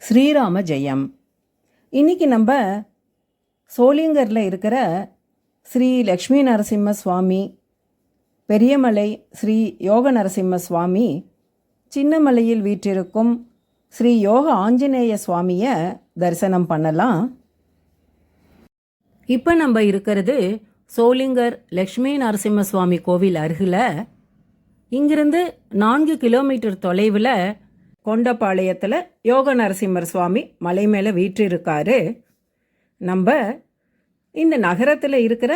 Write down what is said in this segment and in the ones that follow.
ஸ்ரீராம ஜெயம். இன்னைக்கு நம்ம சோளிங்கரில் இருக்கிற ஸ்ரீ லக்ஷ்மி நரசிம்ம சுவாமி, பெரியமலை ஸ்ரீ யோக நரசிம்ம சுவாமி, சின்னமலையில் வீற்றிருக்கும் ஸ்ரீ யோக ஆஞ்சநேய சுவாமியை தரிசனம் பண்ணலாம். இப்போ நம்ம இருக்கிறது சோளிங்கர் லக்ஷ்மி நரசிம்ம சுவாமி கோவில் அருகில். இங்கிருந்து 4 கிலோமீட்டர் தொலைவில் கொண்டபாளையத்தில் யோக நரசிம்மர் சுவாமி மலை மேலே வீற்றிருக்காரு. நம்ம இந்த நகரத்தில் இருக்கிற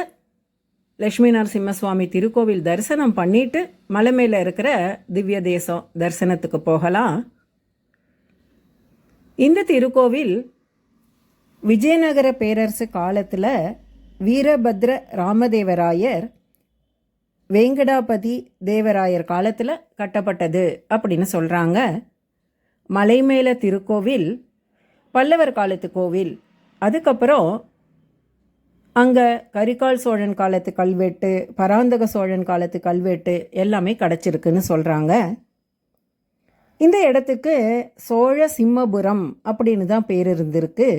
லக்ஷ்மி நரசிம்ம சுவாமி திருக்கோவில் தரிசனம் பண்ணிட்டு மலை மேலே இருக்கிற திவ்ய தேசம் தரிசனத்துக்கு போகலாம். இந்த திருக்கோவில் விஜயநகர பேரரசு காலத்தில் வீரபத்ர ராமதேவராயர் வேங்கடாபதி தேவராயர் காலத்தில் கட்டப்பட்டது அப்படின்னு சொல்கிறாங்க. மலை மேல திருக்கோவில் பல்லவர் காலத்து கோவில். அதுக்கப்புறம் அங்கே கரிகால் சோழன் காலத்து கல்வெட்டு, பராந்தக சோழன் காலத்து கல்வெட்டு எல்லாமே கிடச்சிருக்குன்னு சொல்கிறாங்க. இந்த இடத்துக்கு சோழ சிம்மபுரம் அப்படின்னு தான் பேர் இருந்திருக்கு.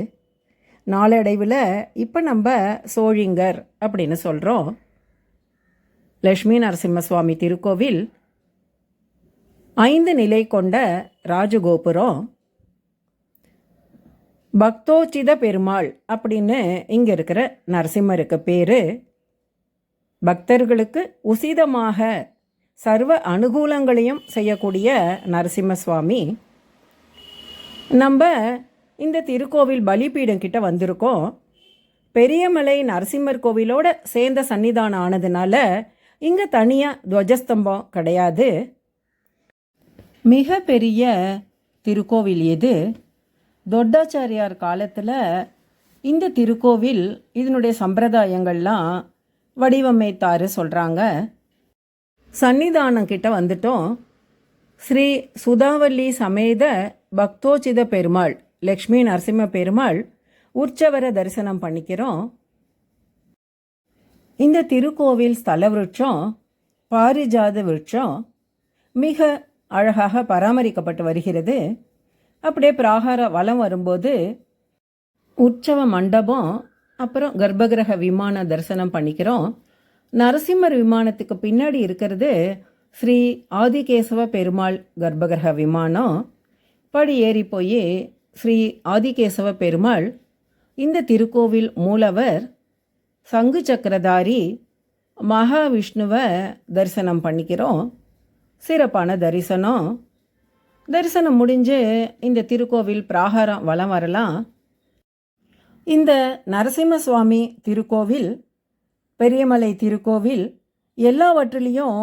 நாளடைவில் இப்போ நம்ம சோழிங்கர் அப்படின்னு சொல்கிறோம். லக்ஷ்மி நரசிம்ம சுவாமி திருக்கோவில் 5 நிலை கொண்ட ராஜகோபுரம். பக்தோச்சித பெருமாள் அப்படின்னு இங்கே இருக்கிற நரசிம்மருக்கு பேர். பக்தர்களுக்கு உசிதமாக சர்வ அனுகூலங்களையும் செய்யக்கூடிய நரசிம்ம சுவாமி. நம்ம இந்த திருக்கோவில் பலிபீடம் கிட்ட வந்திருக்கோம். பெரியமலை நரசிம்மர் கோவிலோட சேர்ந்த சன்னிதானம் ஆனதுனால இங்கே தனியாக துவஜஸ்தம்பம் கிடையாது. மிக பெரிய திருக்கோவில் இது. தொட்டாச்சாரியார் காலத்தில் இந்த திருக்கோவில் இதனுடைய சம்பிரதாயங்கள்லாம் வடிவமைத்தாரு சொல்கிறாங்க. சன்னிதானம் கிட்ட வந்துட்டோம். ஸ்ரீ சுதாவல்லி சமேத பக்தோச்சித பெருமாள் லக்ஷ்மி நரசிம்ம பெருமாள் உற்சவரை தரிசனம் பண்ணிக்கிறோம். இந்த திருக்கோவில் ஸ்தல விருட்சம் பாரிஜாத விருட்சம் மிக அழகாக பராமரிக்கப்பட்டு வருகிறது. அப்படியே பிராகார வலம் வரும்போது உற்சவ மண்டபம், அப்புறம் கர்ப்பகிரக விமான தரிசனம் பண்ணிக்கிறோம். நரசிம்மர் விமானத்துக்கு பின்னாடி இருக்கிறது ஸ்ரீ ஆதிகேசவ பெருமாள் கர்ப்பகிரக விமானம். படி ஏறி போய் ஸ்ரீ ஆதிகேசவ பெருமாள் இந்த திருக்கோவில் மூலவர் சங்கு சக்கரதாரி மகாவிஷ்ணுவை தரிசனம் பண்ணிக்கிறோம். சிறப்பான தரிசனம் முடிஞ்சு இந்த திருக்கோவில் பிராகாரம் வலம் வரலாம். இந்த நரசிம்ம சுவாமி திருக்கோவில், பெரியமலை திருக்கோவில் எல்லாவற்றிலையும்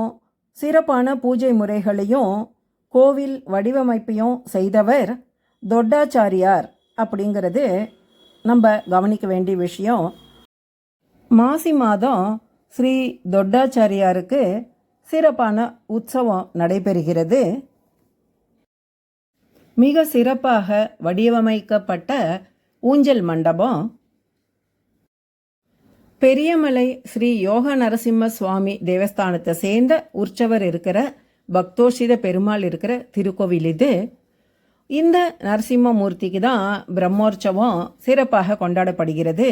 சிறப்பான பூஜை முறைகளையும் கோவில் வடிவமைப்பையும் செய்தவர் தொட்டாச்சாரியார் அப்படிங்கிறது நம்ம கவனிக்க வேண்டிய விஷயம். மாசி மாதம் ஸ்ரீ தொட்டாச்சாரியாருக்கு சிறப்பான உற்சவம் நடைபெறுகிறது. மிக சிறப்பாக வடிவமைக்கப்பட்ட ஊஞ்சல் மண்டபம். பெரியமலை ஸ்ரீ யோக நரசிம்ம சுவாமி தேவஸ்தானத்தை சேர்ந்த உற்சவர் இருக்கிற பக்தோஷித பெருமாள் இருக்கிற திருக்கோவில் இது. இந்த நரசிம்மமூர்த்திக்கு தான் பிரம்மோற்சவம் சிறப்பாக கொண்டாடப்படுகிறது.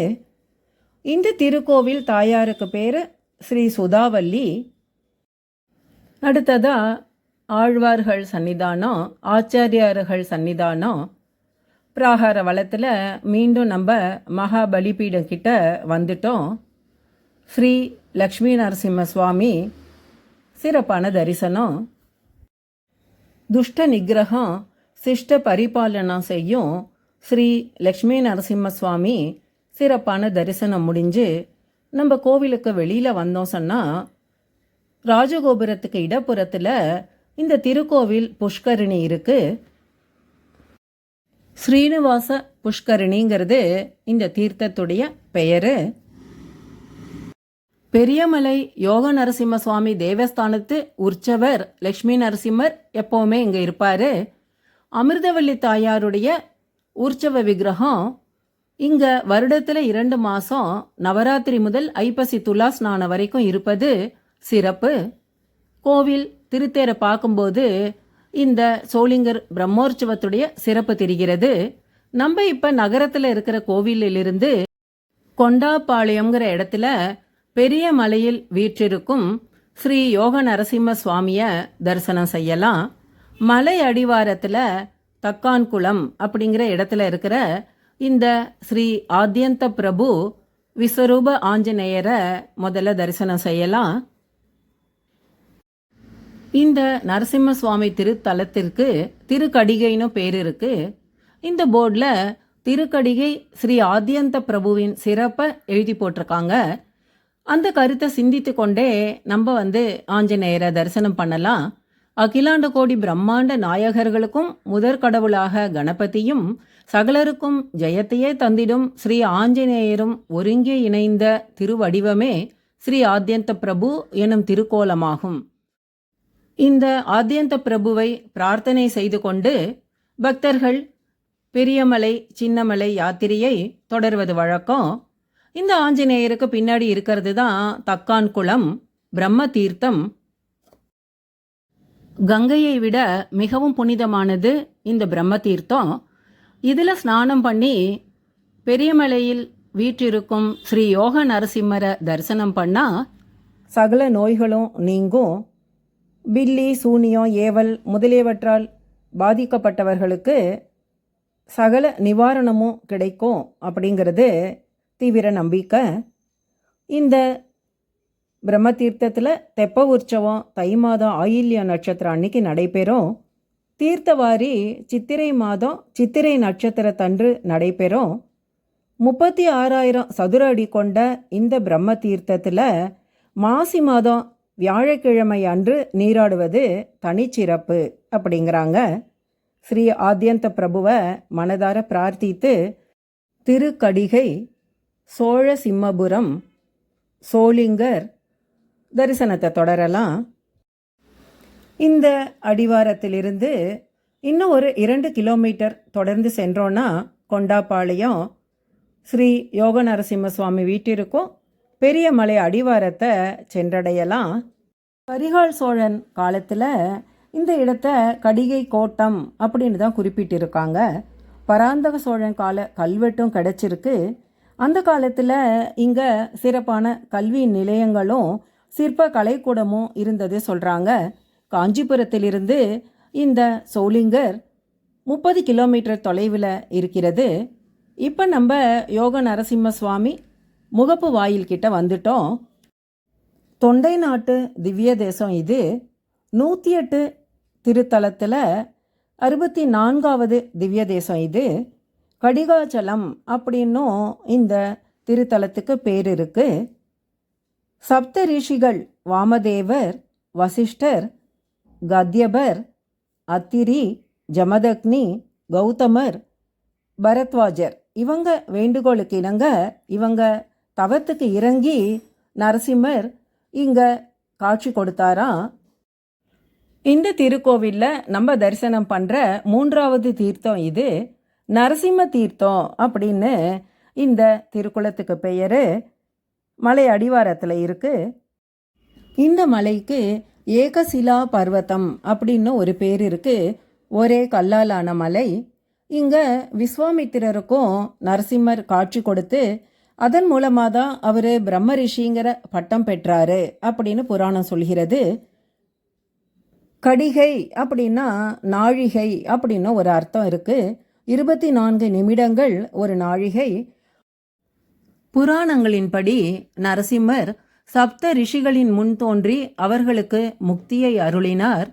இந்த திருக்கோவில் தாயாருக்கு பேர் ஸ்ரீ சுதாவல்லி. அடுத்ததா ஆழ்வார்கள் சன்னிதானம், ஆச்சாரியார்கள் சன்னிதானம். பிராகார வளத்தில் மீண்டும் நம்ம மகாபலிபீடம் கிட்ட வந்துட்டோம். ஸ்ரீ லக்ஷ்மி நரசிம்ம சுவாமி சிறப்பான தரிசனம். துஷ்ட நிகிரகம் சிஷ்ட பரிபாலனம் செய்யும் ஸ்ரீ லக்ஷ்மி நரசிம்ம சுவாமி சிறப்பான தரிசனம் முடிஞ்சு நம்ம கோவிலுக்கு வெளியில் வந்தோம் சொன்னால், ராஜகோபுரத்துக்கு இடப்புறத்தில் இந்த திருக்கோவில் புஷ்கரணி இருக்கு. ஸ்ரீனிவாச புஷ்கரணிங்கிறது இந்த தீர்த்தத்துடைய பெயரு. பெரியமலை யோக நரசிம்ம சுவாமி தேவஸ்தானத்து உற்சவர் லக்ஷ்மி நரசிம்மர் எப்போவுமே இங்கே இருப்பார். அமிர்தவல்லி தாயாருடைய உற்சவ விக்கிரகம் இங்கே வருடத்தில் 2 மாதம் நவராத்திரி முதல் ஐப்பசி துலா ஸ்நானம் வரைக்கும் இருப்பது சிறப்பு. கோவில் திருத்தேரை பார்க்கும்போது இந்த சோளிங்கர் பிரம்மோற்சவத்துடைய சிறப்பு தெரிகிறது. நம்ம இப்போ நகரத்தில் இருக்கிற கோவிலிலிருந்து கொண்டாப்பாளையம்ங்கிற இடத்துல பெரிய மலையில் வீற்றிருக்கும் ஸ்ரீ யோக நரசிம்ம சுவாமியை தரிசனம் செய்யலாம். மலை அடிவாரத்தில் தக்கான்குளம் அப்படிங்கிற இடத்துல இருக்கிற இந்த ஸ்ரீ ஆத்யந்த பிரபு விஸ்வரூப ஆஞ்சநேயரை முதல்ல தரிசனம் செய்யலாம். இந்த நரசிம்ம சுவாமி திருத்தலத்திற்கு திருக்கடிகைன்னு பேர் இருக்கு. இந்த போர்டில் திருக்கடிகை ஸ்ரீ ஆத்யந்த பிரபுவின் சிறப்பை எழுதி போட்டிருக்காங்க. அந்த கருத்தை சிந்தித்து கொண்டே நம்ம ஆஞ்சநேயரை தரிசனம் பண்ணலாம். அகிலாண்ட கோடி பிரம்மாண்ட நாயகர்களுக்கும் முதற் கடவுளாக கணபதியும் சகலருக்கும் ஜெயத்தையே தந்திடும் ஸ்ரீ ஆஞ்சநேயரும் ஒருங்கே இணைந்த திருவடிவமே ஸ்ரீ ஆத்யந்த பிரபு எனும் திருக்கோலமாகும். இந்த ஆத்யந்த பிரபுவை பிரார்த்தனை செய்து கொண்டு பக்தர்கள் பெரியமலை சின்னமலை யாத்திரையை தொடர்வது வழக்கம். இந்த ஆஞ்சநேயருக்கு பின்னாடி இருக்கிறது தான் தக்கான்குளம் பிரம்ம தீர்த்தம். கங்கையை விட மிகவும் புனிதமானது இந்த பிரம்ம தீர்த்தம். இதில் ஸ்நானம் பண்ணி பெரியமலையில் வீற்றிருக்கும் ஸ்ரீ யோக நரசிம்மரை தரிசனம் பண்ணால் சகல நோய்களும் நீங்கும். பில்லி சூனியம் ஏவல் முதலியவற்றால் பாதிக்கப்பட்டவர்களுக்கு சகல நிவாரணமும் கிடைக்கும் அப்படிங்கிறது தீவிர நம்பிக்கை. இந்த பிரம்ம தீர்த்தத்தில் தெப்ப உற்சவம் தை மாதம் ஆயில்ய நட்சத்திரம் அன்னைக்கு நடைபெறும். தீர்த்தவாரி சித்திரை மாதம் சித்திரை நட்சத்திரத்தன்று நடைபெறும். 36,000 சதுர அடி கொண்ட இந்த பிரம்ம தீர்த்தத்தில் மாசி மாதம் வியாழக்கிழமை அன்று நீராடுவது தனிச்சிறப்பு அப்படிங்கிறாங்க. ஸ்ரீ ஆத்யந்த பிரபுவை மனதார பிரார்த்தித்து திருக்கடிகை சோழ சிம்மபுரம் சோளிங்கர் தரிசனத்தை தொடரலாம். இந்த அடிவாரத்திலிருந்து இன்னும் ஒரு 2 கிலோமீட்டர் தொடர்ந்து சென்றோன்னா கொண்டாப்பாளையம் ஸ்ரீ யோக நரசிம்ம சுவாமி வீட்டிற்கும் பெரிய மலை அடிவாரத்தை சென்றடையலாம். கரிகால் சோழன் காலத்தில் இந்த இடத்த கடிகை கோட்டம் அப்படின்னு தான் குறிப்பிட்டிருக்காங்க. பராந்தக சோழன் கால கல்வெட்டும் கிடச்சிருக்கு. அந்த காலத்தில் இங்கே சிறப்பான கல்வி நிலையங்களும் சிற்ப கலைக்கூடமும் இருந்தது சொல்கிறாங்க. காஞ்சிபுரத்திலிருந்து இந்த சோளிங்கர் 30 கிலோமீட்டர் தொலைவில் இருக்கிறது. இப்போ நம்ம யோக நரசிம்ம சுவாமி முகப்பு வாயில் கிட்ட வந்துட்டோம். தொண்டை நாட்டு திவ்ய தேசம் இது. 108 திருத்தலத்தில் 64வது திவ்ய தேசம் இது. கடிகாச்சலம் அப்படின்னும் இந்த திருத்தலத்துக்கு பேர் இருக்கு. சப்த ரிஷிகள் வாமதேவர், வசிஷ்டர், கத்யபர், அத்திரி, ஜமதக்னி, கௌதமர், பரத்வாஜர் இவங்க வேண்டுகோளுக்கு இணங்க இவங்க தவத்துக்கு இறங்கி நரசிம்மர் இங்கே காட்சி கொடுத்தாராம். இந்த திருக்கோவிலில் நம்ம தரிசனம் பண்ணுற 3வது தீர்த்தம் இது. நரசிம்ம தீர்த்தம் அப்படின்னு இந்த திருக்குளத்துக்கு பெயர். மலை அடிவாரத்தில் இருக்குது. இந்த மலைக்கு ஏகசிலா பர்வதம் அப்படின்னு ஒரு பேர் இருக்குது. ஒரே கல்லாலான மலை. இங்கே விஸ்வாமித்திரருக்கும் நரசிம்மர் காட்சி கொடுத்து அதன் மூலமாக தான் அவர் பிரம்ம ரிஷிங்கிற பட்டம் பெற்றாரு அப்படின்னு புராணம் சொல்கிறது. கடிகை அப்படின்னா நாழிகை அப்படின்னு ஒரு அர்த்தம் இருக்குது. 24 நிமிடங்கள் ஒரு நாழிகை. புராணங்களின்படி நரசிம்மர் சப்த ரிஷிகளின் முன் தோன்றி அவர்களுக்கு முக்தியை அருளினார்.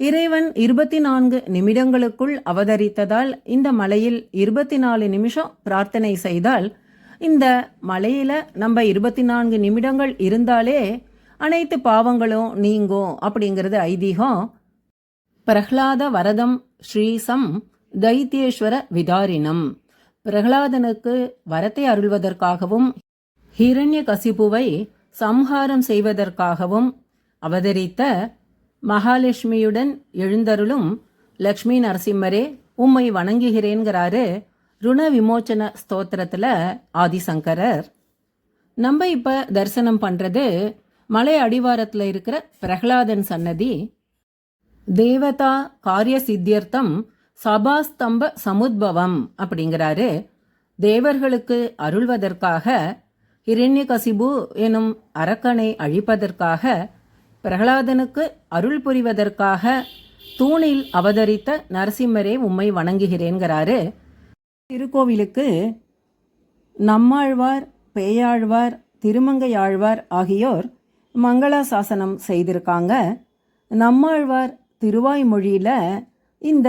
இறைவன் 24 நிமிடங்களுக்குள் அவதரித்ததால் இந்த மலையில் 24 நிமிஷம் பிரார்த்தனை செய்தால் இந்த மலையில் நம்ம 24 நிமிடங்கள் இருந்தாலே அனைத்து பாவங்களும் நீங்கும் அப்படிங்கிறது ஐதீகம். பிரஹ்லாத வரதம் ஸ்ரீசம் தைத்தியேஸ்வர விதாரினம். பிரகலாதனுக்கு வரத்தை அருள்வதற்காகவும் ஹிரண்ய கசிபுவை சம்ஹாரம் செய்வதற்காகவும் அவதரித்த மகாலட்சுமியுடன் எழுந்தருளும் லக்ஷ்மி நரசிம்மரே உம்மை வணங்குகிறேன்கிறாரு ருண விமோச்சன ஸ்தோத்திரத்தில் ஆதிசங்கரர். நம்ம இப்போ தரிசனம் பண்ணுறது மலை அடிவாரத்தில் இருக்கிற பிரகலாதன் சன்னதி. தேவதா காரிய சித்தியர்த்தம் சபாஸ்தம்ப சமுத்பவம் அப்படிங்கிறாரு. தேவர்களுக்கு அருள்வதற்காக, ஹிரண்யகசிபு எனும் அரக்கனை அழிப்பதற்காக, பிரகலாதனுக்கு அருள் புரிவதற்காக தூணில் அவதரித்த நரசிம்மரே உம்மை வணங்குகிறேன்கிறாரு. திருக்கோவிலுக்கு நம்மாழ்வார், பேயாழ்வார், திருமங்கையாழ்வார் ஆகியோர் மங்களாசாசனம் செய்திருக்காங்க. நம்மாழ்வார் திருவாய்மொழியில் இந்த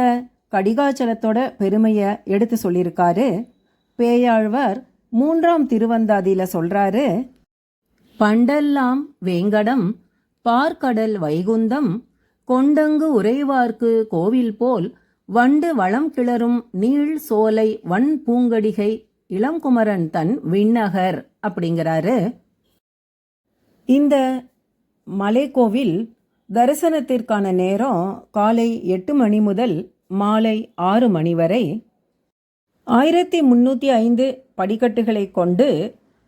கடிகாச்சலத்தோட பெருமையை எடுத்து சொல்லியிருக்காரு. பேயாழ்வார் 3ஆம் திருவந்தாதியில் சொல்றாரு, பண்டெல்லாம் வேங்கடம் பார்க்கடல் வைகுந்தம் கொண்டங்கு உறைவார்க்கு கோவில் போல் வண்டு வளம் கிளறும் நீள் சோலை வன் பூங்கடிகை இளங்குமரன் தன் விண்ணகர் அப்படிங்கிறாரு. இந்த மலைக்கோவில் தரிசனத்திற்கான நேரம் காலை 8 மணி முதல் மாலை 6 மணி வரை. 1305 படிக்கட்டுகளை கொண்டு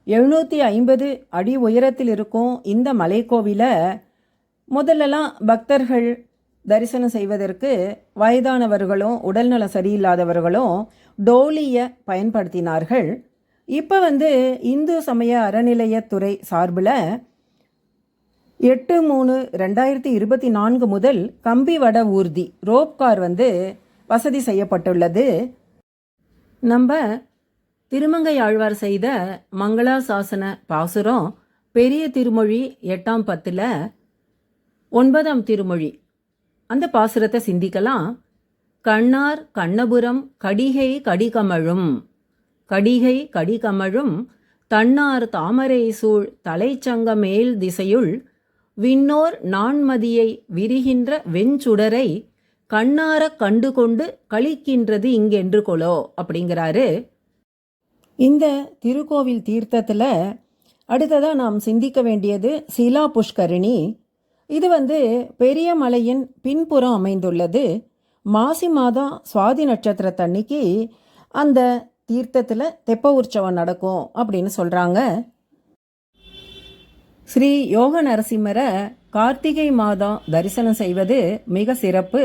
750 அடி உயரத்தில் இருக்கும் இந்த மலைக்கோவிலை முதல்லலாம் பக்தர்கள் தரிசனம் செய்வதற்கு வயதானவர்களும் உடல்நலம் சரியில்லாதவர்களும் டோலியை பயன்படுத்தினார்கள். இப்போ இந்து சமய அறநிலையத்துறை சார்பில் 8/3/2024 முதல் கம்பி வட ஊர்தி ரோப் கார் வசதி செய்யப்பட்டுள்ளது. நம்ம திருமங்கையாழ்வார் செய்த மங்களாசாசன பாசுரம் பெரிய திருமொழி 8ஆம் பத்தில் 9ஆம் திருமொழி, அந்த பாசுரத்தை சிந்திக்கலாம். கண்ணார் கண்ணபுரம் கடிகை கடிகமழும், கடிகை கடிகமழும் தன்னார் தாமரை சூழ் தலைச்சங்க மேல் திசையுள் விண்ணோர் நான்மதியை விரிகின்ற வெஞ்சுடரை கண்ணார கண்டு கொண்டு கழிக்கின்றது இங்கென்று கொலோ அப்படிங்கிறாரு. இந்த திருக்கோவில் தீர்த்தத்தில் அடுத்ததாக நாம் சிந்திக்க வேண்டியது சிலா புஷ்கரிணி. இது பெரிய மலையின் பின்புறம் அமைந்துள்ளது. மாசி மாதம் சுவாதி நட்சத்திரத்தன்னைக்கு அந்த தீர்த்தத்தில் தெப்ப உற்சவம் நடக்கும் அப்படின்னு சொல்கிறாங்க. ஸ்ரீ யோக நரசிம்மரை கார்த்திகை மாதம் தரிசனம் செய்வது மிக சிறப்பு.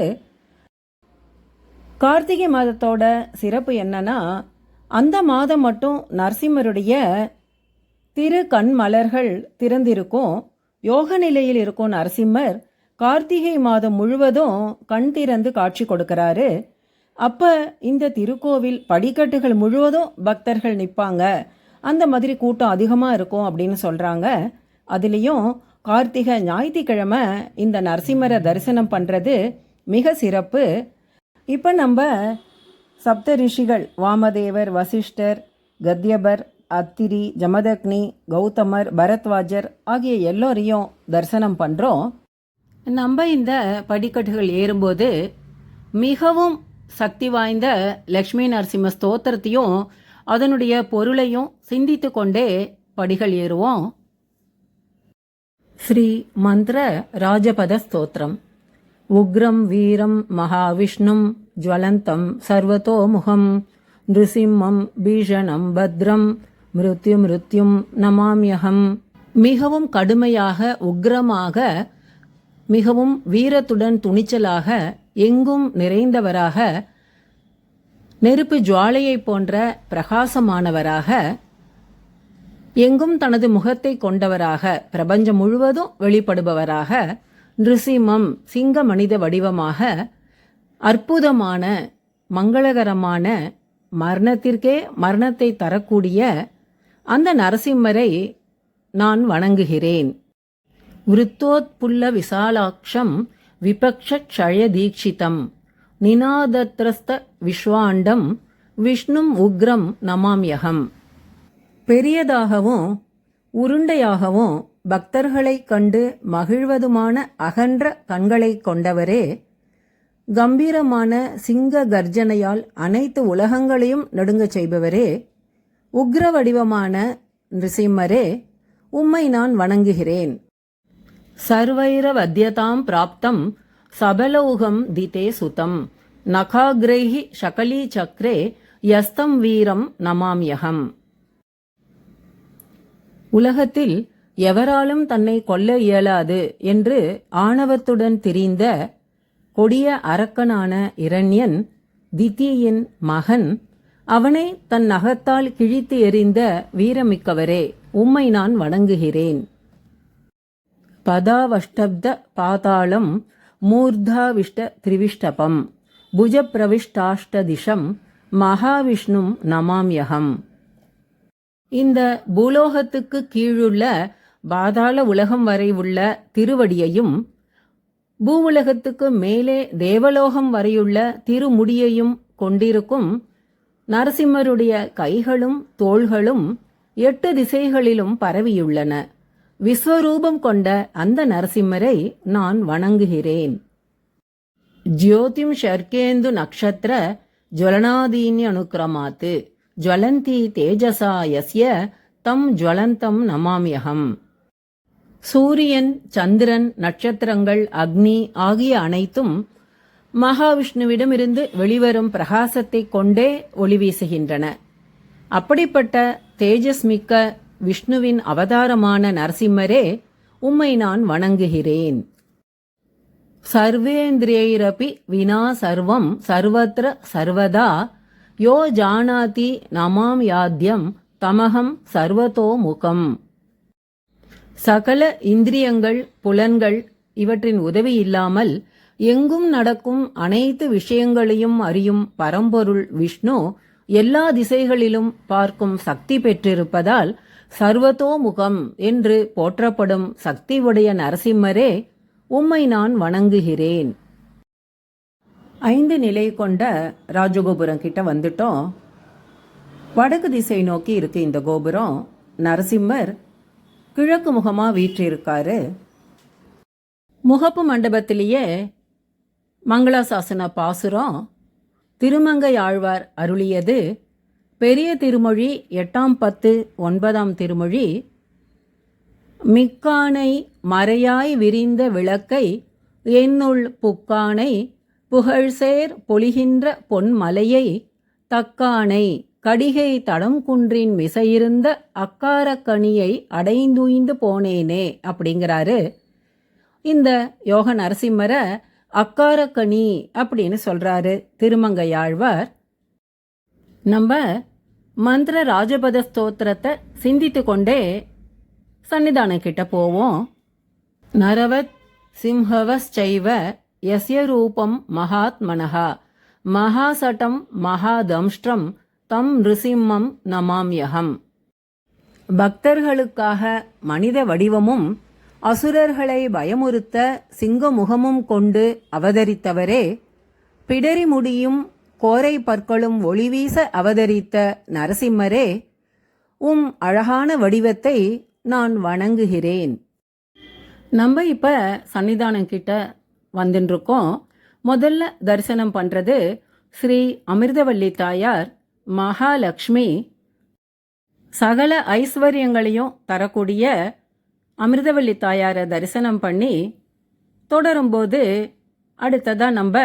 கார்த்திகை மாதத்தோட சிறப்பு என்னன்னா, அந்த மாதம் மட்டும் நரசிம்மருடைய திரு கண் மலர்கள் திறந்திருக்கும். யோக நிலையில் இருக்கும் நரசிம்மர் கார்த்திகை மாதம் முழுவதும் கண் திறந்து காட்சி கொடுக்கிறாரு. அப்போ இந்த திருக்கோவில் படிக்கட்டுகள் முழுவதும் பக்தர்கள் நிற்பாங்க. அந்த மாதிரி கூட்டம் அதிகமாக இருக்கும் அப்படின்னு சொல்கிறாங்க. அதுலேயும் கார்த்திகை ஞாயிற்றுக்கிழமை இந்த நரசிம்மரை தரிசனம் பண்ணுறது மிக சிறப்பு. இப்போ நம்ம சப்த ரிஷிகள் வாமதேவர், வசிஷ்டர், கத்யபர், அத்திரி, ஜமதக்னி, கௌதமர், பரத்வாஜர் ஆகிய எல்லோரையும் தரிசனம் பண்ணுறோம். நம்ம இந்த படிக்கட்டுகள் ஏறும்போது மிகவும் சக்தி வாய்ந்த லக்ஷ்மி நரசிம்ம ஸ்தோத்திரத்தையும் அதனுடைய பொருளையும் சிந்தித்து கொண்டே படிகள் ஏறுவோம். ஸ்ரீ மந்திர ராஜபத ஸ்தோத்திரம். உக்ரம் வீரம் மகாவிஷ்ணும் ஜ்வலந்தம் சர்வதோமுகம் நிருசிம்மம் பீஷணம் பத்ரம் மிருத்யும் நமாம்யகம். மிகவும் கடுமையாக, உக்ரமாக, மிகவும் வீரத்துடன், துணிச்சலாக, எங்கும் நிறைந்தவராக, நெருப்பு ஜுவாலையை போன்ற பிரகாசமானவராக, எங்கும் தனது முகத்தை கொண்டவராக, பிரபஞ்சம் முழுவதும் வெளிப்படுபவராக, நிருசிம்மம் சிங்க மனித வடிவமாக, அற்புதமான, மங்களகரமான, மரணத்திற்கே மரணத்தை தரக்கூடிய அந்த நரசிம்மரை நான் வணங்குகிறேன். விருத்தோத்புல்ல விசாலாட்சம் விபக்ஷய தீட்சிதம் நிநாதத்ரஸ்த விஸ்வாண்டம் விஷ்ணும் உக்ரம் நமாம்யகம். பெரியதாகவும் உருண்டையாகவும் பக்தர்களை கண்டு மகிழ்வதுமான அகன்ற கண்களை கொண்டவரே, கம்பீரமான சிங்க கர்ஜனையால் அனைத்து உலகங்களையும் நடுங்கச் செய்பவரே, உக்ர வடிவமான நிருசிம்மரே, உம்மை நான் வணங்குகிறேன். சர்வைரவத்யதாம் பிராப்தம் சபலௌகம் திதே சுதம் நகாக்ரைஹி ஷகலீ சக்ரே யஸ்தம் வீரம் நமாம்யகம். உலகத்தில் எவராலும் தன்னை கொல்ல இயலாது என்று ஆணவத்துடன் திரிந்த கொடிய அரக்கனான இரண்யன் திதியின் மகன். அவனை தன் நகத்தால் கிழித்து எறிந்த வீரமிக்கவரே, உம்மை நான் வணங்குகிறேன். பதாவஷ்டப்த பாதாளம் மூர்தாவிஷ்ட திரிவிஷ்டபம் புஜப்பிரவிஷ்டாஷ்டதிஷம் மகாவிஷ்ணும் நமாம்யகம். இந்த பூலோகத்துக்கு கீழுள்ள பாதாள உலகம் வரை உள்ள திருவடியையும் பூவுலகத்துக்கு மேலே தேவலோகம் வரையுள்ள திருமுடியையும் கொண்டிருக்கும் நரசிம்மருடைய கைகளும் தோள்களும் 8 திசைகளிலும் பரவியுள்ளன. விஸ்வரூபம் கொண்ட அந்த நரசிம்மரை நான் வணங்குகிறேன். ஜோதிம் ஷர்கேந்து நக்ஷத்திர ஜுவலனாதீனி அனுக்கிரமாத்து ஜுவலந்தி தேஜசா யஸ்ய தம் ஜுவலந்தம் நமாம்யகம். சூரியன், சந்திரன், நட்சத்திரங்கள், அக்னி ஆகிய அனைத்தும் மகாவிஷ்ணுவிடமிருந்து வெளிவரும் பிரகாசத்தை கொண்டே ஒளி வீசுகின்றன. அப்படிப்பட்ட தேஜஸ் மிக்க விஷ்ணுவின் அவதாரமான நரசிம்மரே, உம்மை நான் வணங்குகிறேன். சர்வேந்திரியைரபி வினா சர்வம் சர்வத்ர சர்வதா யோ ஜானாதி நமாம் யாத்யம் தமகம் சர்வதோமுகம். சகல இந்திரியங்கள், புலன்கள் இவற்றின் உதவி இல்லாமல் எங்கும் நடக்கும் அனைத்து விஷயங்களையும் அறியும் பரம்பொருள் விஷ்ணு எல்லா திசைகளிலும் பார்க்கும் சக்தி பெற்றிருப்பதால் சர்வதோமுகம் என்று போற்றப்படும் சக்தி உடைய நரசிம்மரே, உம்மை நான் வணங்குகிறேன். 5 நிலை கொண்ட ராஜகோபுரம் கிட்ட வந்துட்டோம். வடக்கு திசை நோக்கி இருக்கு இந்த கோபுரம். நரசிம்மர் கிழக்கு முகமா வீற்றிருக்காரு. முகப்பு மண்டபத்திலேயே மங்களாசாசன பாசுரம் திருமங்கை ஆழ்வார் அருளியது. பெரிய திருமொழி 8ஆம் பத்து 9ஆம் திருமொழி. மிக்கானை மறையாய் விரிந்த விளக்கை என்னுள் புக்கானை புகழ்சேர் பொலிகின்ற பொன்மலையை தக்கானை கடிகை தடம் குன்றின் மிசையிருந்த அக்காரக்கனியை அடைந்துய்ந்து போனேனே அப்படிங்கிறாரு. இந்த யோக நரசிம்மரை அக்காரக்கனி அப்படின்னு சொல்றாரு திருமங்கையாழ்வார். நம்ம மந்திர ராஜபத ஸ்தோத்திரத்தை சிந்தித்து கொண்டே சன்னிதானம் கிட்ட போவோம். நரவத் சிம்ஹவஸ்சைவ யஸ்ய ரூபம் மகாத்மனஹா மகாசட்டம் மகாதம்ஷ்டம் தம் நிருசிம்மம் நமாம்யகம். பக்தர்களுக்காக மனித வடிவமும் அசுரர்களை பயமுறுத்த சிங்க முகமும் கொண்டு அவதரித்தவரே, பிடரி முடியும் கோரை பற்களும் ஒளிவீச அவதரித்த நரசிம்மரே, உம் அழகான வடிவத்தை நான் வணங்குகிறேன். நம்ம இப்ப சன்னிதானம் கிட்ட வந்துருக்கோம். முதல்ல தரிசனம் பண்றது ஸ்ரீ அமிர்தவல்லி தாயார் மகாலட்சுமி. சகல ஐஸ்வர்யங்களையும் தரக்கூடிய அமிர்தவல்லி தாயாரை தரிசனம் பண்ணி தொடரும்போது அடுத்ததா நம்ம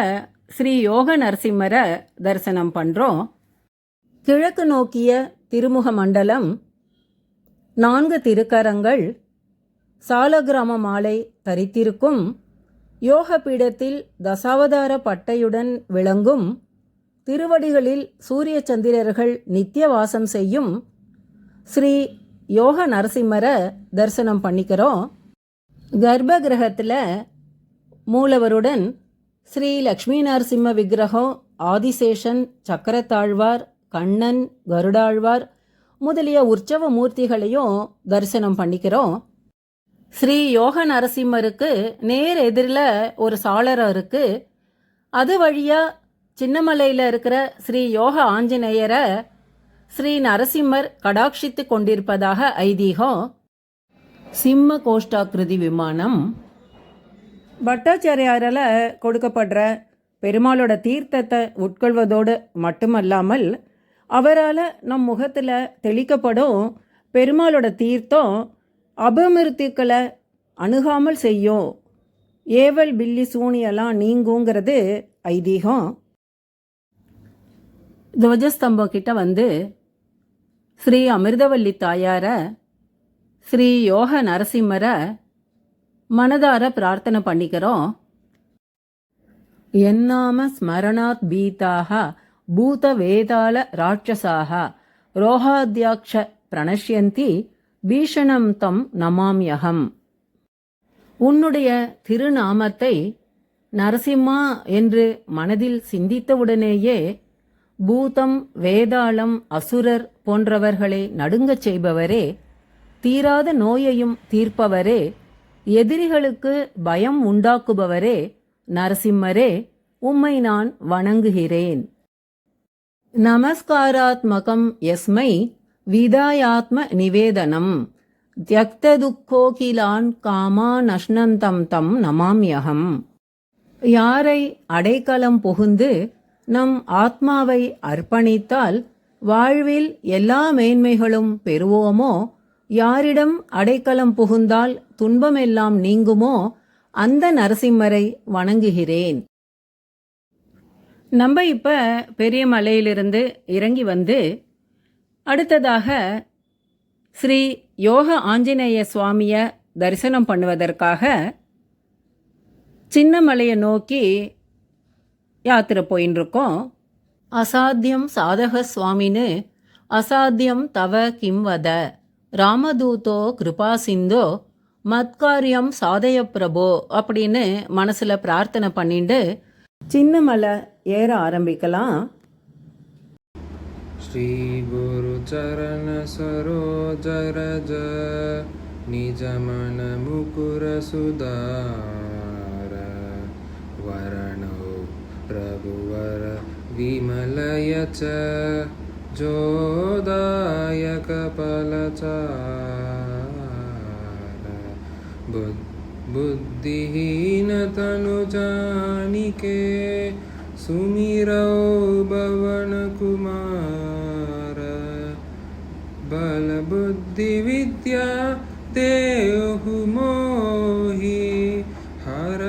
ஸ்ரீ யோக நரசிம்மரை தரிசனம் பண்றோம். கிழக்கு நோக்கிய திருமுக மண்டலம், 4 திருக்கரங்கள், சாலக்கிராம மாலை தரித்திருக்கும் யோக பீடத்தில் தசாவதார பட்டையுடன் விளங்கும் திருவடிகளில் சூரிய சந்திரர்கள் நித்திய வாசம் செய்யும் ஸ்ரீ யோக நரசிம்மரை தரிசனம் பண்ணிக்கிறோம். கர்ப்ப கிரகத்தில் மூலவருடன் ஸ்ரீ லக்ஷ்மி நரசிம்ம விக்கிரகம், ஆதிசேஷன், சக்கரத்தாழ்வார், கண்ணன், கருடாழ்வார் முதலிய உற்சவ மூர்த்திகளையும் தரிசனம் பண்ணிக்கிறோம். ஸ்ரீ யோக நரசிம்மருக்கு நேர் எதிரில் ஒரு சாளரம் இருக்கு. அது வழியா சின்னமலையில் இருக்கிற ஸ்ரீ யோக ஆஞ்சநேயரை ஸ்ரீ நரசிம்மர் கடாட்சித்து கொண்டிருப்பதாக ஐதீகம். சிம்ம கோஷ்டாக்கிருதி விமானம். பட்டாச்சாரியாரால் கொடுக்கப்படுற பெருமாளோட தீர்த்தத்தை உட்கொள்வதோடு மட்டுமல்லாமல் அவரால் நம் முகத்தில் தெளிக்கப்படும் பெருமாளோட தீர்த்தம் அபமிருத்திக்களை அணுகாமல் செய்யும், ஏவல் பில்லி சூனியெல்லாம் நீங்குங்கிறது ஐதீகம். துவஜஸ்தம்பம் கிட்ட வந்து ஸ்ரீ அமிர்தவல்லி தாயாரை, ஸ்ரீ யோக நரசிம்மரை மனதார பிரார்த்தனை பண்ணிக்கிறோம். என்னாம ஸ்மரணாத் பீதாக பூத வேதாள ராட்சசாக ரோஹாத்யாக்ஷ பிரணஷ்யந்தி பீஷணம் தம் நமாம்யகம். உன்னுடைய திருநாமத்தை நரசிம்மா என்று மனதில் சிந்தித்தவுடனேயே பூதம் வேதாளம் அசுரர் போன்றவர்களை நடுங்கச் செய்பவரே, தீராத நோயையும் தீர்ப்பவரே, எதிரிகளுக்கு பயம் உண்டாக்குபவரே, நரசிம்மரே, உம்மை நான் வணங்குகிறேன். நமஸ்காராத்மகம் யஸ்மை விதாயாத்ம நிவேதனம் தியக்ததுக்கோகிலான் காமான் அஷ்னந்தம் தம் நமாம்யகம். யாரை அடைக்கலம் புகுந்து நம் ஆத்மாவை அர்ப்பணித்தால் வாழ்வில் எல்லா மேன்மைகளும் பெறுவோமோ, யாரிடம் அடைக்கலம் புகுந்தால் துன்பமெல்லாம் நீங்குமோ, அந்த நரசிம்மரை வணங்குகிறேன். நம்ம இப்ப பெரிய மலையிலிருந்து இறங்கி வந்து அடுத்ததாக ஸ்ரீ யோக ஆஞ்சநேய சுவாமிய தரிசனம் பண்ணுவதற்காக சின்ன மலையை நோக்கி யாத்திரை போயின்னு இருக்கோம். அசாத்தியம் சாதக சுவாமின்னு அசாத்தியம் தவ கிம்வத ராமதூதோ கிருபா சிந்தோ மத்காரியம் சாதய பிரபோ அப்படின்னு மனசுல பிரார்த்தனை பண்ணிட்டு சின்ன மலை ஏற ஆரம்பிக்கலாம். ஸ்ரீ குரு சரண சரோஜ ரஜ நிஜ மன முகுர சுதார வரணோ ரகுவர விமலய ச ஜோதாயக பலசார புத்திஹீன தனுஜானிகே சுமிரோ பவன குமார பல புத்தி வித்யா தேஹு மோஹி ஹர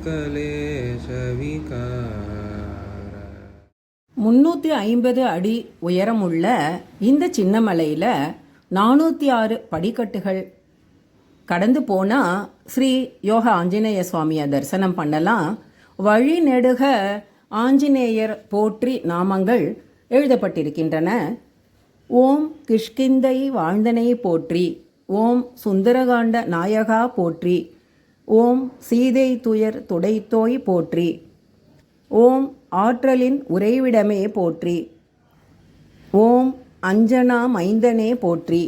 கலேஷ விகார. 350 அடி உயரமுள்ள இந்த சின்ன மலையில 406 படிக்கட்டுகள் கடந்து போனா ஸ்ரீ யோக ஆஞ்சநேய சுவாமியை தரிசனம் பண்ணலாம். வழி நெடுக ஆஞ்சநேயர் போற்றி நாமங்கள் எழுதப்பட்டிருக்கின்றன. ஓம் கிஷ்கிந்தை வாழ்ந்தனை போற்றி, ஓம் சுந்தரகாண்ட நாயகா போற்றி, ஓம் சீதை துயர் துடைத்தோய் போற்றி, ஓம் ஆற்றலின் உறைவிடமே போற்றி, ஓம் அஞ்சனா மைந்தனே போற்றி,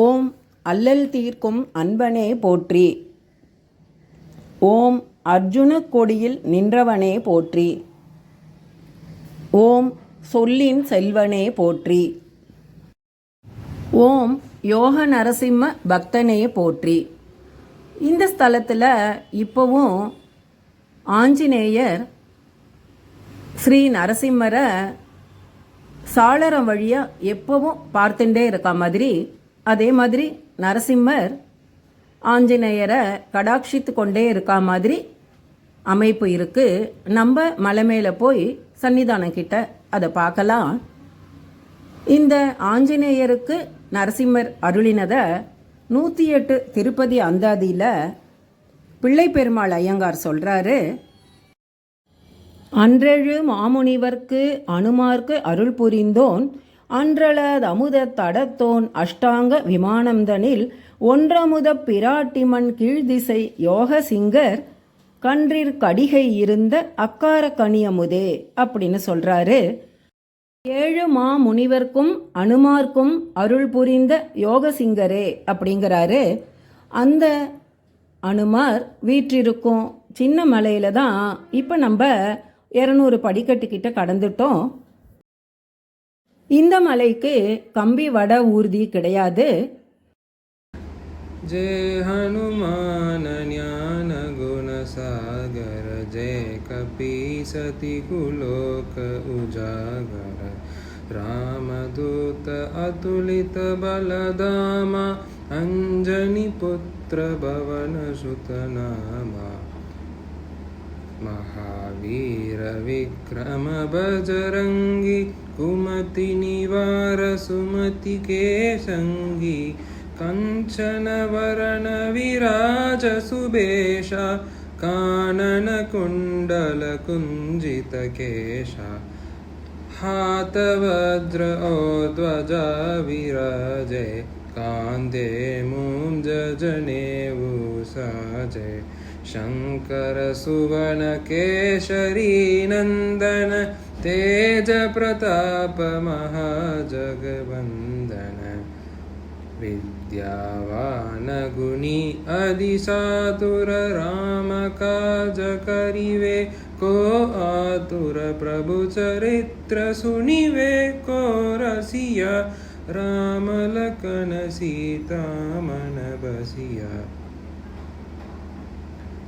ஓம் அல்லல் தீர்க்கும் அன்பனே போற்றி, ஓம் அர்ஜுன கொடியில் நின்றவனே போற்றி, ஓம் சொல்லின் செல்வனே போற்றி, ஓம் யோக நரசிம்ம பக்தனே போற்றி. இந்த ஸ்தலத்தில் இப்போவும் ஆஞ்சநேயர் ஸ்ரீ நரசிம்மரை சாளரம் வழியாக எப்பவும் பார்த்துட்டே இருக்க மாதிரி, அதே மாதிரி நரசிம்மர் ஆஞ்சநேயரை கடாட்சித்து கொண்டே இருக்க மாதிரி அமைப்பு இருக்குது. நம்ம மலை மேலே போய் சன்னிதானம் கிட்ட அதை பார்க்கலாம். இந்த ஆஞ்சநேயருக்கு நரசிம்மர் அருளினதை 108 திருப்பதி அந்தாதியில் பிள்ளை பெருமாள் ஐயங்கார் சொல்கிறாரு. அன்றெழு மாமுனிவர்க்கு அனுமார்க்கு அருள் புரிந்தோன் அன்றளது அமுத தடத்தோன் அஷ்டாங்க விமானம்தனில் ஒன்றமுத பிராட்டிமன் கீழ்திசை யோக சிங்கர் கன்றிற் கடிகை இருந்த அக்கார கனியமுதே அப்படின்னு சொல்றாரு. 7 மாமுனிவர்க்கும் அனுமார்க்கும் அருள் புரிந்த யோகசிங்கரே அப்படிங்கிறாரு. அந்த அனுமார் வீற்றிருக்கும் சின்ன மலையில தான் இப்போ நம்ம 200 படிக்கட்டுக்கிட்ட கடந்துட்டோம். இந்த மலைக்கு கம்பி வட ஊர்தி கிடையாது. ஜெய ஹனுமான ஞான குண சாகர ஜெய கபி சதி குலோக உஜாகர ராமதூத அதுலித பலதாமா அஞ்சனி புத்திர பவன சுதநாமா महावीर विक्रम बजरंगी कुमति निवार सुमति के संगी कंचन वरण विराज सुबेशा काननकुण्डलकुञ्जितकेश हातवज्र ध्वजा विराजे कान्ते मुञ्जनेवु साजे शङ्कर सुवन केशरी नन्दन तेज प्रताप महाजगवन्दन विद्यावान गुणी अधिसातुर राम काज करिवे को आतुर प्रभु चरित्र सुनिवे को रसिया राम लखन सीता मन बसिया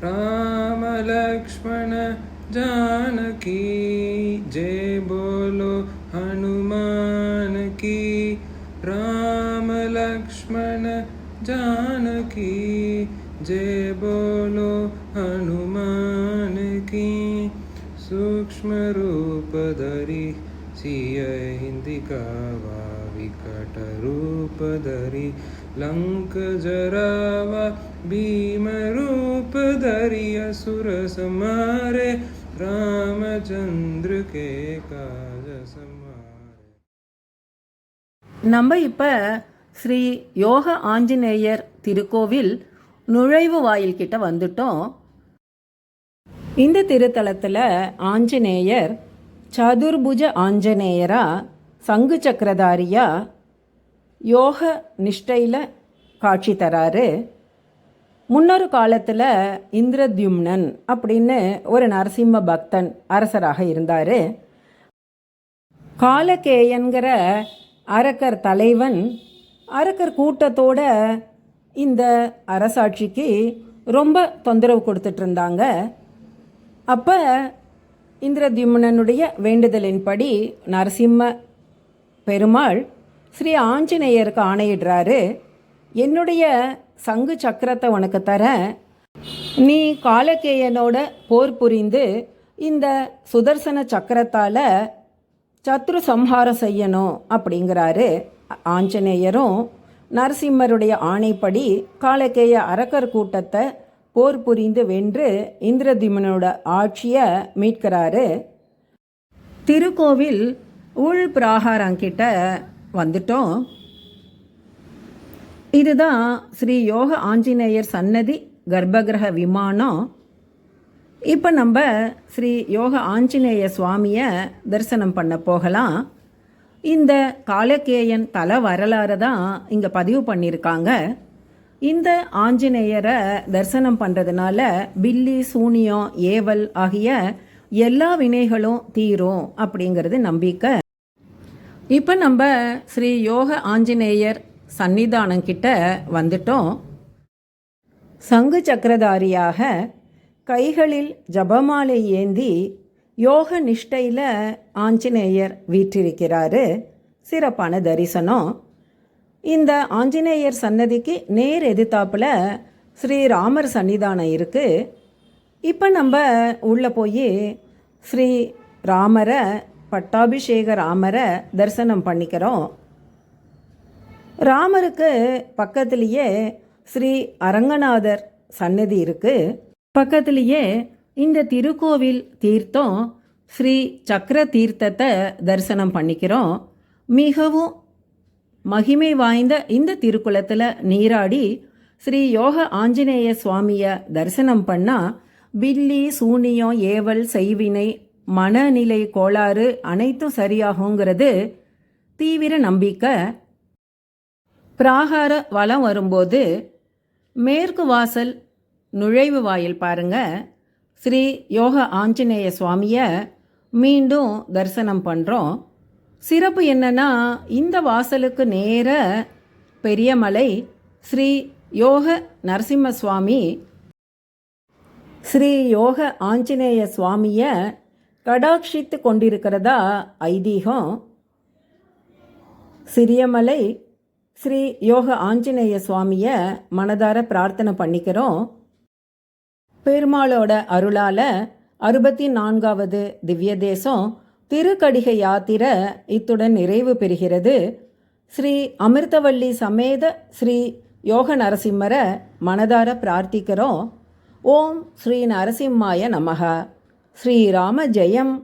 राम लक्ष्मण जानकी जय बोलो हनुमान की राम लक्ष्मण जानकी जय बोलो हनुमान की सूक्ष्म रूप धरि सियहि दिखावा विकट रूप धरि लंक जरावा भीम रूप धरि असुर संहारे रामचंद्र के काज समारे. நம்ம இப்போ ஸ்ரீ யோக ஆஞ்சநேயர் திருக்கோவில் நுழைவு வாயில் கிட்ட வந்துட்டோம். இந்த திருத்தலத்தில் ஆஞ்சநேயர் சதுர்புஜ ஆஞ்சநேயரா சங்கு சக்கரதாரியா யோக நிஷ்டையில் காட்சி தராரு. முன்னொரு காலத்தில் இந்திரத்யும்னன் அப்படின்னு ஒரு நரசிம்ம பக்தன் அரசராக இருந்தார். காலகேயன்கிற அரக்கர் தலைவன் அரக்கர் கூட்டத்தோட இந்த அரசாட்சிக்கு ரொம்ப தொந்தரவு கொடுத்துட்டு இருந்தாங்க. அப்போ இந்திரத்யும்னனுடைய வேண்டுதலின்படி நரசிம்ம பெருமாள் ஸ்ரீ ஆஞ்சநேயருக்கு ஆணையிடுறாரு, என்னுடைய சங்கு சக்கரத்தை உனக்கு தரேன், நீ காலகேயனோட போர் புரிந்து இந்த சுதர்சன சக்கரத்தால் சத்ரு சம்ஹாரம் செய்யணும் அப்படிங்கிறாரு. ஆஞ்சநேயரும் நரசிம்மருடைய ஆணைப்படி காலகேய அரக்கர் கூட்டத்தை போர் புரிந்து வென்று இந்திரத்யும்னனோட ஆட்சியை மீட்கிறாரு. திருக்கோவில் உள் பிராகாரங்கிட்ட வந்துட்டோம். இதுதான் ஸ்ரீ யோக ஆஞ்சநேயர் சன்னதி கர்ப்பகிரக விமானம். இப்போ நம்ம ஸ்ரீ யோக ஆஞ்சநேய சுவாமியை தரிசனம் பண்ண போகலாம். இந்த காலகேயன் தல வரலாறு தான் இங்கே பதிவு பண்ணியிருக்காங்க. இந்த ஆஞ்சநேயரை தரிசனம் பண்ணுறதுனால பில்லி சூனியம் ஏவல் ஆகிய எல்லா வினைகளும் தீரும் அப்படிங்கிறது நம்பிக்கை. இப்போ நம்ம ஸ்ரீ யோக ஆஞ்சநேயர் சன்னிதானங்கிட்ட வந்துட்டோம். சங்கு சக்கரதாரியாக கைகளில் ஜபமாலை ஏந்தி யோக நிஷ்டையில் ஆஞ்சநேயர் வீற்றிருக்கிறாரு. சிறப்பான தரிசனம். இந்த ஆஞ்சநேயர் சன்னதிக்கு நேர் எதிர்த்தாப்பில் ஸ்ரீராமர் சன்னிதானம் இருக்குது. இப்போ நம்ம உள்ளே போய் ஸ்ரீ ராமரை பட்டாபிஷேக ராமரை தரிசனம் பண்ணிக்கிறோம். ராமருக்கு பக்கத்துலேயே ஸ்ரீ அரங்கநாதர் சன்னதி இருக்குது. பக்கத்துலேயே இந்த திருக்கோவில் தீர்த்தம் ஸ்ரீ சக்கர தீர்த்தத்தை தரிசனம் பண்ணிக்கிறோம். மிகவும் மகிமை வாய்ந்த இந்த திருக்குளத்தில் நீராடி ஸ்ரீ யோக ஆஞ்சநேய சுவாமியை தரிசனம் பண்ணால் பில்லி சூனியம் ஏவல் செய்வினை மனநிலை கோளாறு அனைத்தும் சரியாகுங்கிறது தீவிர நம்பிக்கை. பிராகார வலம் வரும்போது மேற்கு வாசல் நுழைவு வாயில் பாருங்க, ஸ்ரீ யோக ஆஞ்சநேய சுவாமியை மீண்டும் தரிசனம் பண்ணுறோம். சிறப்பு என்னன்னா, இந்த வாசலுக்கு நேர பெரியமலை ஸ்ரீ யோக நரசிம்ம சுவாமி ஸ்ரீ யோக ஆஞ்சநேய சுவாமியை கடாட்சித்து கொண்டிருக்கிறதா ஐதீகம். சிறியமலை ஸ்ரீ யோக ஆஞ்சநேய சுவாமியை மனதார பிரார்த்தனை பண்ணிக்கிறோம். பெருமாளோட அருளால் 64வது திவ்ய தேசம் திருக்கடிகை யாத்திரை இத்துடன் நிறைவு பெறுகிறது. ஸ்ரீ அமிர்தவல்லி சமேத ஸ்ரீ யோக நரசிம்மரை மனதார பிரார்த்திக்கிறோம். ஓம் ஸ்ரீ நரசிம்மாய நமக. ஸ்ரீராம ஜெயம்.